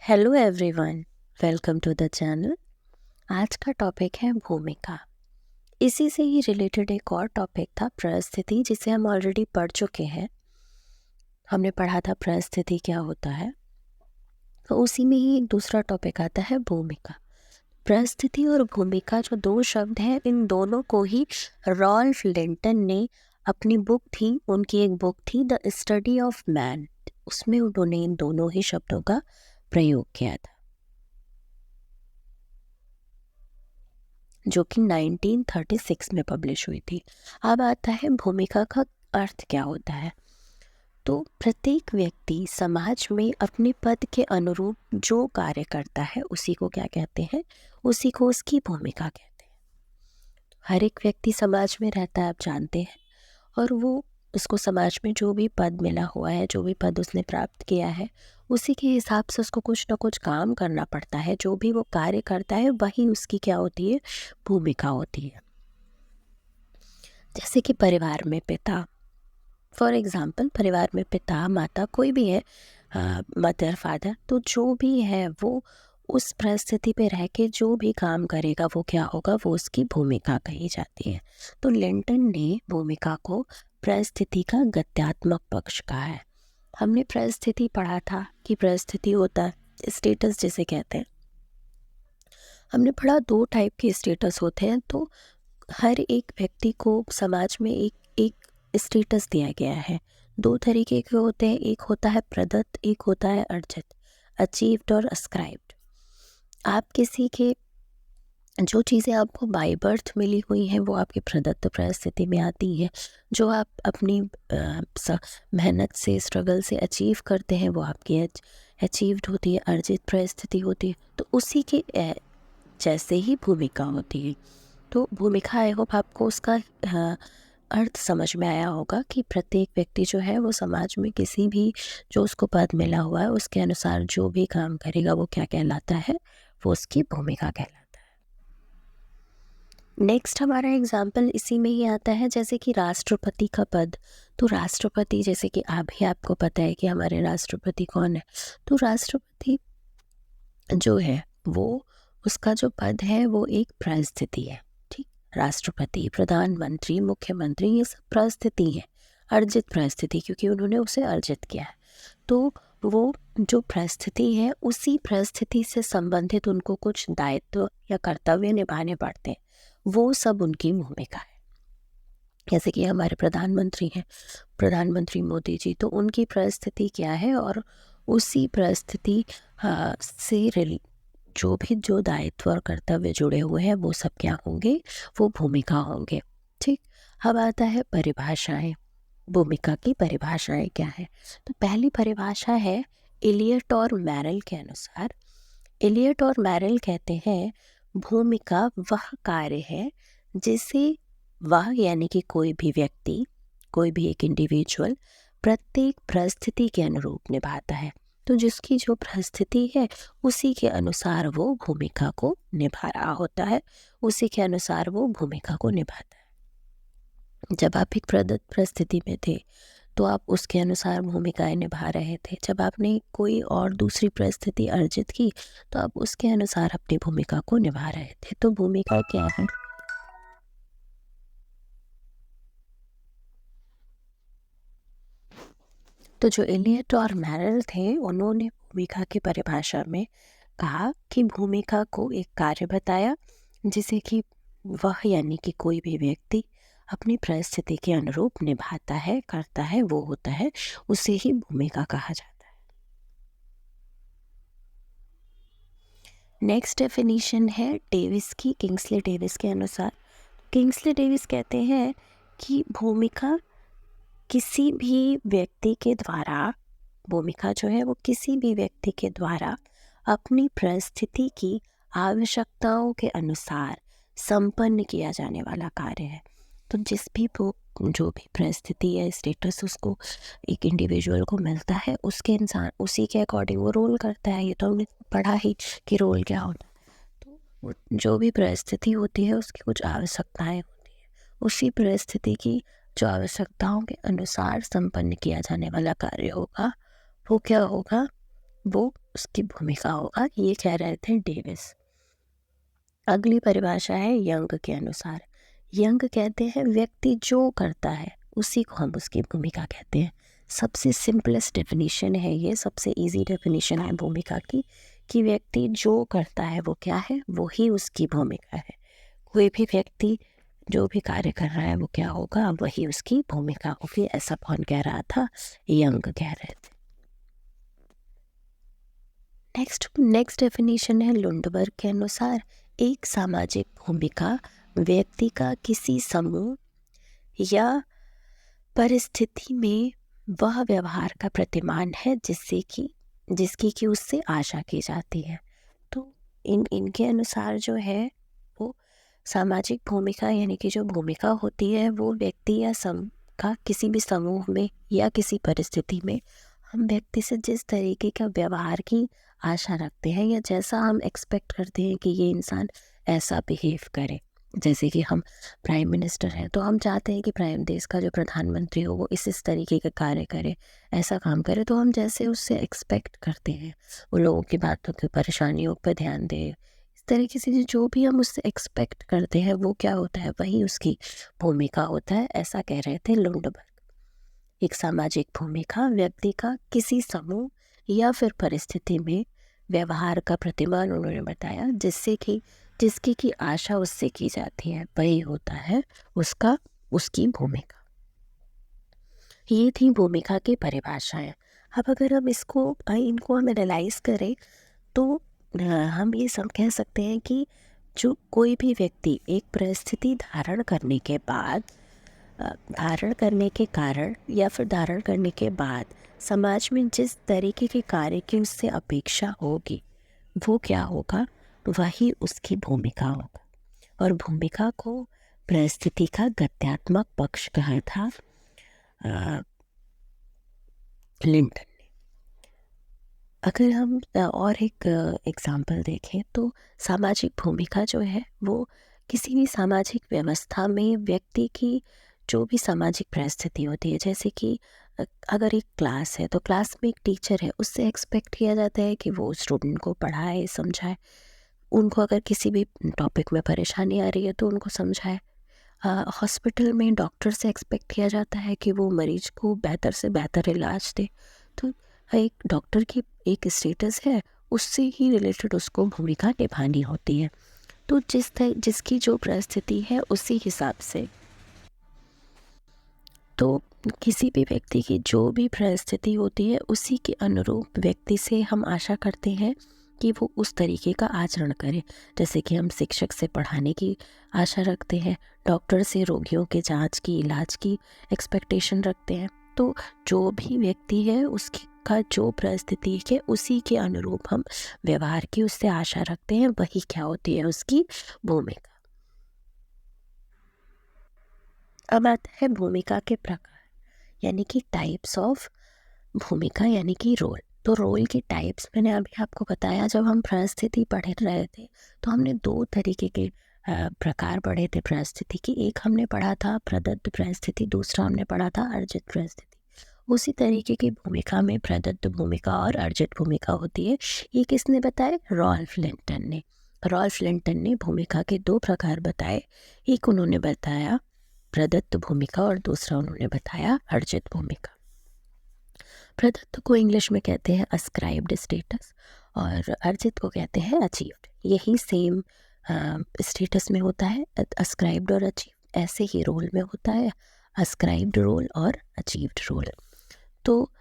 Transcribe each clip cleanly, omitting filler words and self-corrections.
Hello everyone, welcome to the channel. आज का topic है भूमिका। इसी से ही रिलेटेड एक और टॉपिक था परिस्थिति, जिसे हम ऑलरेडी पढ़ चुके हैं। हमने पढ़ा था परिस्थिति क्या होता है, तो उसी में ही एक दूसरा टॉपिक आता है भूमिका। परिस्थिति और भूमिका जो दो शब्द हैं, इन दोनों को ही रॉल्फ लिंटन ने अपनी बुक थी, उनकी एक बुक थी द स्टडी ऑफ मैन, उसमें उन्होंने इन दोनों ही शब्दों का प्रयोग किया था, जो कि 1936 में पब्लिश हुई थी। अब आता है भूमिका का अर्थ क्या होता है। तो प्रत्येक व्यक्ति समाज में अपने पद के अनुरूप जो कार्य करता है उसी को क्या कहते हैं, उसी को उसकी भूमिका कहते हैं। हर एक व्यक्ति समाज में रहता है, आप जानते हैं, और वो उसको समाज में जो भी पद मिला हुआ है, जो भी पद उसने प्राप्त किया है, उसी के हिसाब से उसको कुछ ना कुछ काम करना पड़ता है। जो भी वो कार्य करता है वही उसकी क्या होती है, भूमिका होती है। जैसे कि परिवार में पिता, फॉर एग्ज़ाम्पल परिवार में पिता माता कोई भी है, मदर फादर, तो जो भी है वो उस परिस्थिति पे रह के जो भी काम करेगा वो क्या होगा, वो उसकी भूमिका कही जाती है। तो लिंटन ने भूमिका को परिस्थिति का गत्यात्मक पक्ष कहा है। हमने परिस्थिति पढ़ा था कि परिस्थिति होता है स्टेटस जिसे कहते हैं। हमने पढ़ा दो टाइप के स्टेटस होते हैं। तो हर एक व्यक्ति को समाज में एक एक स्टेटस दिया गया है। दो तरीके के होते हैं, एक होता है प्रदत्त, एक होता है अर्जित, अचीव्ड और अस्क्राइब्ड। आप किसी के जो चीज़ें आपको बाय बर्थ मिली हुई हैं वो आपकी प्रदत्त परिस्थिति में आती हैं। जो आप अपनी मेहनत से, स्ट्रगल से अचीव करते हैं वो आपकी अचीव्ड होती है, अर्जित परिस्थिति होती है। तो उसी के जैसे ही भूमिका होती है। तो भूमिका, आई होप आपको उसका अर्थ समझ में आया होगा कि प्रत्येक व्यक्ति जो है वो समाज में किसी भी जो उसको पद मिला हुआ है उसके अनुसार जो भी काम करेगा वो क्या कहलाता है, वो उसकी भूमिका कहलाता है। नेक्स्ट हमारा एग्जाम्पल इसी में ही आता है, जैसे कि राष्ट्रपति का पद। तो राष्ट्रपति, जैसे कि अभी आपको पता है कि हमारे राष्ट्रपति कौन है। तो राष्ट्रपति जो है वो, उसका जो पद है वो एक परिस्थिति है। ठीक, राष्ट्रपति, प्रधानमंत्री, मुख्यमंत्री, ये सब परिस्थिति है, अर्जित परिस्थिति, क्योंकि उन्होंने उसे अर्जित किया है। तो वो जो परिस्थिति है उसी परिस्थिति से संबंधित उनको कुछ दायित्व या कर्तव्य निभाने पड़ते हैं, वो सब उनकी भूमिका है। जैसे कि हमारे प्रधानमंत्री हैं, प्रधानमंत्री मोदी जी, तो उनकी परिस्थिति क्या है और उसी परिस्थिति से जो दायित्व और कर्तव्य जुड़े हुए हैं वो सब क्या होंगे, वो भूमिका होंगे। ठीक, अब आता है परिभाषाएं। भूमिका की परिभाषाएं क्या है। तो पहली परिभाषा है इलियट और मैरल के अनुसार। इलियट और मैरल कहते हैं भूमिका वह कार्य है जिसे वह, यानी कि कोई भी व्यक्ति, कोई भी एक इंडिविजुअल प्रत्येक परिस्थिति के अनुरूप निभाता है। तो जिसकी जो परिस्थिति है उसी के अनुसार वो भूमिका को निभा रहा होता है, उसी के अनुसार वो भूमिका को निभाता है। जब आप एक प्रदत्त परिस्थिति में थे तो आप उसके अनुसार भूमिकाएं निभा रहे थे। जब आपने कोई और दूसरी परिस्थिति अर्जित की तो आप उसके अनुसार अपनी भूमिका को निभा रहे थे। तो भूमिका क्या है। तो जो इलियट और मैरल थे उन्होंने भूमिका की परिभाषा में कहा कि भूमिका को एक कार्य बताया जिसे कि वह, यानी कि कोई भी व्यक्ति अपनी परिस्थिति के अनुरूप निभाता है, करता है, वो होता है, उसे ही भूमिका कहा जाता है। नेक्स्ट डेफिनेशन है डेविस की, किंग्सले डेविस के अनुसार। किंग्सले डेविस कहते हैं कि भूमिका किसी भी व्यक्ति के द्वारा, भूमिका जो है वो किसी भी व्यक्ति के द्वारा अपनी परिस्थिति की आवश्यकताओं के अनुसार संपन्न किया जाने वाला कार्य है। तो जो भी परिस्थिति या स्टेटस उसको एक इंडिविजुअल को मिलता है उसके इंसान उसी के अकॉर्डिंग वो रोल करता है। ये तो हमने पढ़ा ही कि रोल क्या होता है। तो जो भी परिस्थिति होती है उसकी कुछ आवश्यकताएं होती है, उसी परिस्थिति की जो आवश्यकताओं के अनुसार संपन्न किया जाने वाला कार्य होगा वो क्या होगा, वो उसकी भूमिका होगा, ये कह रहे थे डेविस। अगली परिभाषा है यंग के अनुसार। यंग कहते हैं व्यक्ति जो करता है उसी को हम उसकी भूमिका कहते हैं। सबसे सिंपलेस्ट डेफिनेशन है ये, सबसे इजी डेफिनेशन है भूमिका की, कि व्यक्ति जो करता है वो क्या है, वो ही उसकी भूमिका है। कोई भी व्यक्ति जो भी कार्य कर रहा है वो क्या होगा, वही उसकी भूमिका होगी। ऐसा कौन कह रहा था, यंग कह रहे थे। नेक्स्ट डेफिनेशन है लुंडबर्ग के अनुसार। एक सामाजिक भूमिका व्यक्ति का किसी समूह या परिस्थिति में वह व्यवहार का प्रतिमान है जिसकी कि उससे आशा की जाती है। तो इनके अनुसार जो है वो सामाजिक भूमिका यानी कि जो भूमिका होती है वो व्यक्ति या का किसी भी समूह में या किसी परिस्थिति में हम व्यक्ति से जिस तरीके का व्यवहार की आशा रखते हैं या जैसा हम एक्सपेक्ट करते हैं कि ये इंसान ऐसा बिहेव करे। जैसे कि हम प्राइम मिनिस्टर हैं तो हम चाहते हैं कि देश का जो प्रधानमंत्री हो वो इस तरीके का कार्य करे, ऐसा काम करे। तो हम जैसे उससे एक्सपेक्ट करते हैं, वो लोगों की बातों की परेशानियों पर ध्यान दे, इस तरीके से जो भी हम उससे एक्सपेक्ट करते हैं वो क्या होता है, वही उसकी भूमिका होता है। ऐसा कह रहे थे लुंडबर्ग। एक सामाजिक भूमिका व्यक्ति का किसी समूह या फिर परिस्थिति में व्यवहार का प्रतिमान उन्होंने बताया जिसकी की आशा उससे की जाती है, वही होता है उसकी भूमिका। ये थी भूमिका की परिभाषाएं। अब अगर हम इनको हम एनालाइज करें तो हम ये सब कह सकते हैं कि जो कोई भी व्यक्ति एक परिस्थिति धारण करने के कारण या फिर धारण करने के बाद समाज में जिस तरीके के कार्य की उससे अपेक्षा होगी वो क्या होगा, वही उसकी भूमिका होगा। और भूमिका को परिस्थिति का गत्यात्मक पक्ष कहा था लिंटन ने। अगर हम और एक एग्जाम्पल देखें तो सामाजिक भूमिका जो है वो किसी भी सामाजिक व्यवस्था में व्यक्ति की जो भी सामाजिक परिस्थिति होती है, जैसे कि अगर एक क्लास है तो क्लास में एक टीचर है, उससे एक्सपेक्ट किया जाता है कि वो स्टूडेंट को पढ़ाए समझाए, उनको अगर किसी भी टॉपिक में परेशानी आ रही है तो उनको समझाए। हॉस्पिटल में डॉक्टर से एक्सपेक्ट किया जाता है कि वो मरीज को बेहतर से बेहतर इलाज दे। तो एक डॉक्टर की एक स्टेटस है, उससे ही रिलेटेड उसको भूमिका निभानी होती है। तो जिसकी जो परिस्थिति है उसी हिसाब से, तो किसी भी व्यक्ति की जो भी परिस्थिति होती है उसी के अनुरूप व्यक्ति से हम आशा करते हैं कि वो उस तरीके का आचरण करे। जैसे कि हम शिक्षक से पढ़ाने की आशा रखते हैं, डॉक्टर से रोगियों के जांच की इलाज की एक्सपेक्टेशन रखते हैं। तो जो भी व्यक्ति है उसकी का जो परिस्थिति है उसी के अनुरूप हम व्यवहार की उससे आशा रखते हैं, वही क्या होती है उसकी भूमिका। अब आता है भूमिका के प्रकार यानी कि टाइप्स ऑफ भूमिका यानी कि रोल। तो रोल के टाइप्स मैंने अभी आपको बताया, जब हम परिस्थिति पढ़ रहे थे तो हमने दो तरीके के प्रकार पढ़े थे परिस्थिति की। एक हमने पढ़ा था प्रदत्त परिस्थिति, दूसरा हमने पढ़ा था अर्जित परिस्थिति। उसी तरीके की भूमिका में प्रदत्त भूमिका और अर्जित भूमिका होती है। ये किसने बताए, रॉल्फ लिंटन ने। रॉल्फ लिंटन ने भूमिका के दो प्रकार बताए, एक उन्होंने बताया प्रदत्त भूमिका और दूसरा उन्होंने बताया अर्जित भूमिका। प्रदत्त को इंग्लिश में कहते हैं अस्क्राइब्ड स्टेटस और अर्जित को कहते हैं अचीव्ड। यही सेम स्टेटस में होता है, अस्क्राइब्ड और अचीव्ड ऐसे ही रोल में होता है, अस्क्राइब्ड रोल और अचीव्ड रोल। तो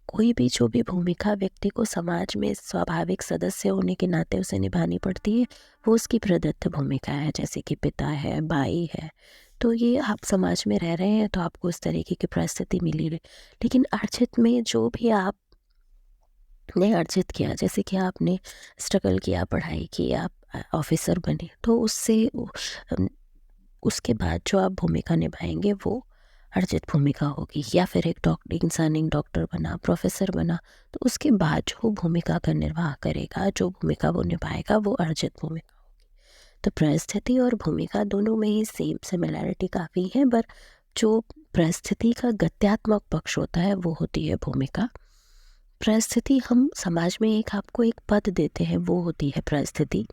कोई भी जो भी भूमिका व्यक्ति को समाज में स्वाभाविक सदस्य होने के नाते उसे निभानी पड़ती है वो उसकी प्रदत्त भूमिका है। जैसे कि पिता है, भाई है, तो ये आप समाज में रह रहे हैं तो आपको उस तरीके की परिस्थिति मिली रही। लेकिन अर्जित में जो भी आपने अर्जित किया, जैसे कि आपने स्ट्रगल किया, पढ़ाई की, आप ऑफिसर बने, तो उसके बाद जो आप भूमिका निभाएंगे वो अर्जित भूमिका होगी। या फिर एक डॉक्टर बना, प्रोफेसर बना, तो उसके बाद जो भूमिका का निर्वाह करेगा, जो भूमिका वो निभाएगा वो अर्जित भूमिका होगी। तो परिस्थिति और भूमिका दोनों में ही सेम सिमिलैरिटी काफ़ी है, पर जो परिस्थिति का गत्यात्मक पक्ष होता है वो होती है भूमिका। परिस्थिति, हम समाज में एक आपको एक पद देते हैं, वो होती है परिस्थिति।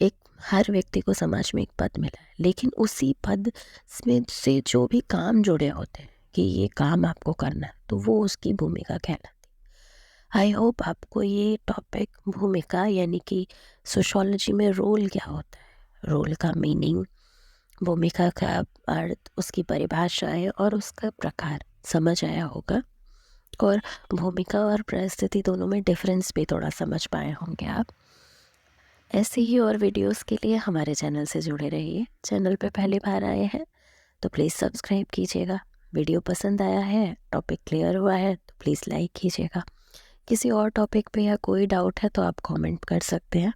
एक हर व्यक्ति को समाज में एक पद मिला है, लेकिन उसी पद में से जो भी काम जुड़े होते हैं कि ये काम आपको करना है, तो वो उसकी भूमिका कहलाती है। आई होप आपको ये टॉपिक भूमिका यानी कि सोशियोलॉजी में रोल क्या होता है, रोल का मीनिंग, भूमिका का अर्थ, उसकी परिभाषाएं और उसका प्रकार समझ आया होगा। और भूमिका और परिस्थिति दोनों में डिफरेंस भी थोड़ा समझ पाए होंगे आप। ऐसे ही और वीडियोस के लिए हमारे चैनल से जुड़े रहिए। चैनल पे पहली बार आए हैं तो प्लीज़ सब्सक्राइब कीजिएगा। वीडियो पसंद आया है, टॉपिक क्लियर हुआ है तो प्लीज़ लाइक कीजिएगा। किसी और टॉपिक पे या कोई डाउट है तो आप कमेंट कर सकते हैं।